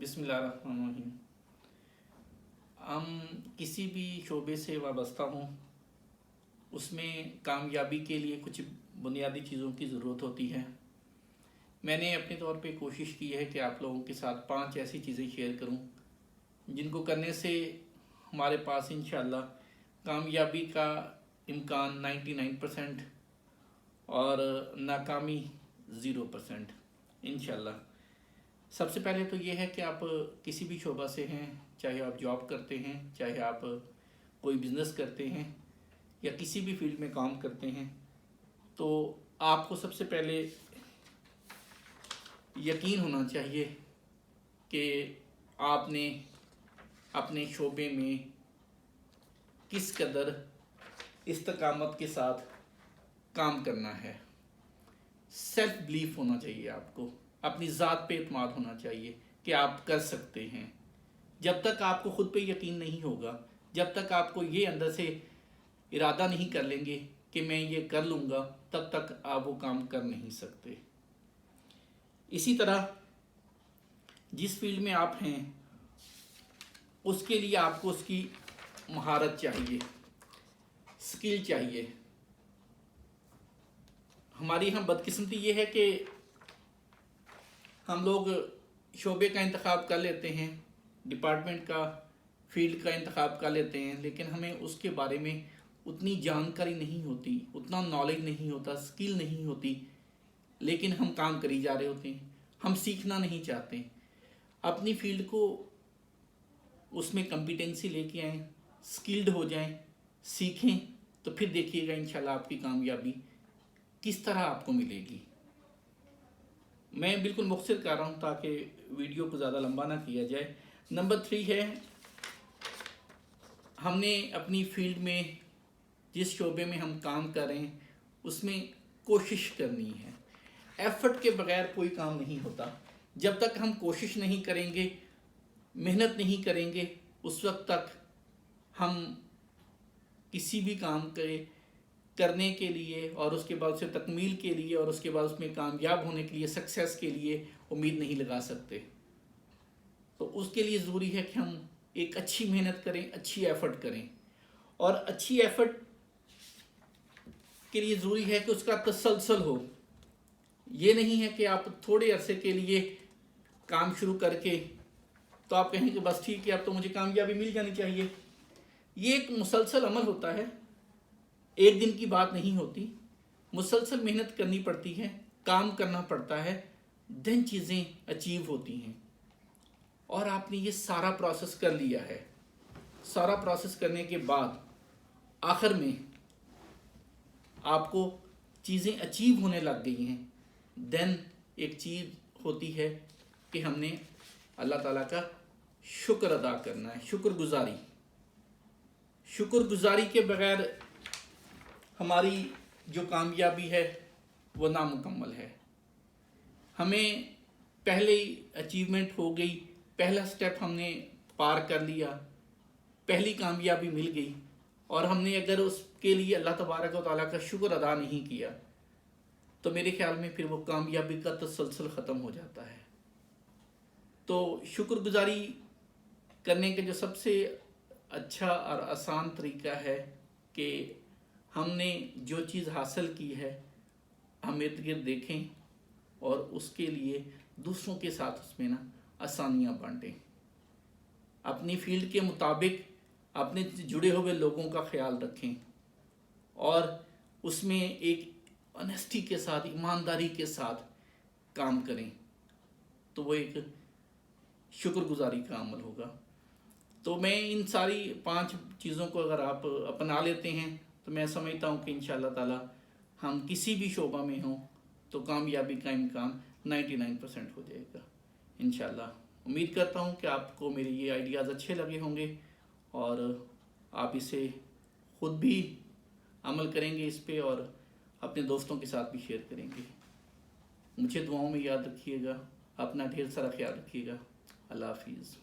बिस्मिल्लाहिर्रहमानिर्रहीम। हम किसी भी शोबे से वाबस्ता हों, उसमें कामयाबी के लिए कुछ बुनियादी चीज़ों की ज़रूरत होती है। मैंने अपने तौर पे कोशिश की है कि आप लोगों के साथ 5 ऐसी चीज़ें शेयर करूं जिनको करने से हमारे पास इंशाअल्लाह कामयाबी का इम्कान 99% और नाकामी 0% इंशाअल्लाह। सबसे पहले तो ये है कि आप किसी भी शोबा से हैं, चाहे आप जॉब करते हैं, चाहे आप कोई बिज़नेस करते हैं या किसी भी फील्ड में काम करते हैं, तो आपको सबसे पहले यकीन होना चाहिए कि आपने अपने शोबे में किस कदर इस्तकामत के साथ काम करना है। सेल्फ बिलीफ होना चाहिए, आपको अपनी ज़ात पे एतमाद होना चाहिए कि आप कर सकते हैं। जब तक आपको खुद पे यकीन नहीं होगा, जब तक आपको ये अंदर से इरादा नहीं कर लेंगे कि मैं ये कर लूँगा, तब तक आप वो काम कर नहीं सकते। इसी तरह जिस फील्ड में आप हैं उसके लिए आपको उसकी महारत चाहिए, स्किल चाहिए। हमारी यहाँ बदकिस्मती ये है कि हम लोग शोबे का इंतखाब कर लेते हैं, डिपार्टमेंट का, फील्ड का इंतखाब कर लेते हैं, लेकिन हमें उसके बारे में उतनी जानकारी नहीं होती, उतना नॉलेज नहीं होता, स्किल नहीं होती, लेकिन हम काम करी जा रहे होते हैं। हम सीखना नहीं चाहते। अपनी फील्ड को उसमें कॉम्पिटेंसी लेके आएँ, स्किल्ड हो जाएं, सीखें, तो फिर देखिएगा इंशाल्लाह आपकी कामयाबी किस तरह आपको मिलेगी। मैं बिल्कुल मुख्तसर कर रहा हूँ ताकि वीडियो को ज़्यादा लंबा ना किया जाए। नंबर 3 है, हमने अपनी फील्ड में जिस शोबे में हम काम कर रहे हैं उसमें कोशिश करनी है। एफर्ट के बगैर कोई काम नहीं होता। जब तक हम कोशिश नहीं करेंगे, मेहनत नहीं करेंगे, उस वक्त तक हम किसी भी काम करने के लिए और उसके बाद उसे तकमील के लिए और उसके बाद उसमें कामयाब होने के लिए, सक्सेस के लिए उम्मीद नहीं लगा सकते। तो उसके लिए ज़रूरी है कि हम एक अच्छी मेहनत करें, अच्छी एफर्ट करें। और अच्छी एफर्ट के लिए ज़रूरी है कि उसका तसलसल हो। ये नहीं है कि आप थोड़े अरसे के लिए काम शुरू करके तो आप कहें कि बस ठीक है, अब तो मुझे कामयाबी मिल जानी चाहिए। ये एक मुसलसल अमल होता है, एक दिन की बात नहीं होती। मुसलसल मेहनत करनी पड़ती है, काम करना पड़ता है, देन चीज़ें अचीव होती हैं। और आपने ये सारा प्रोसेस कर लिया है। सारा प्रोसेस करने के बाद आखिर में आपको चीज़ें अचीव होने लग गई हैं, देन एक चीज़ होती है कि हमने अल्लाह ताला का शुक्र अदा करना है, शुक्रगुजारी। शुक्रगुजारी के बगैर हमारी जो कामयाबी है वो नामुकम्मल है। हमें पहले ही अचीवमेंट हो गई, पहला स्टेप हमने पार कर लिया, पहली कामयाबी मिल गई, और हमने अगर उसके लिए अल्लाह तबारक व तआला का शुक्र अदा नहीं किया तो मेरे ख्याल में फिर वो कामयाबी का तसलसल ख़त्म हो जाता है। तो शुक्रगुजारी करने का जो सबसे अच्छा और आसान तरीका है कि हमने जो चीज़ हासिल की है हम इर्द गिर्द देखें और उसके लिए दूसरों के साथ उसमें ना आसानियाँ बांटें। अपनी फील्ड के मुताबिक अपने जुड़े हुए लोगों का ख्याल रखें और उसमें एक ऑनेस्टी के साथ, ईमानदारी के साथ काम करें, तो वो एक शुक्रगुजारी का अमल होगा। तो मैं इन सारी 5 चीज़ों को अगर आप अपना लेते हैं तो मैं समझता हूँ कि इंशाअल्लाह ताला हम किसी भी शोबा में हों तो कामयाबी का इम्कान 99% हो जाएगा इंशाअल्लाह। उम्मीद करता हूँ कि आपको मेरे ये आइडियाज़ अच्छे लगे होंगे और आप इसे ख़ुद भी अमल करेंगे इस पे और अपने दोस्तों के साथ भी शेयर करेंगे। मुझे दुआओं में याद रखिएगा। अपना ढेर सारा ख्याल रखिएगा। अल्लाह हाफिज़।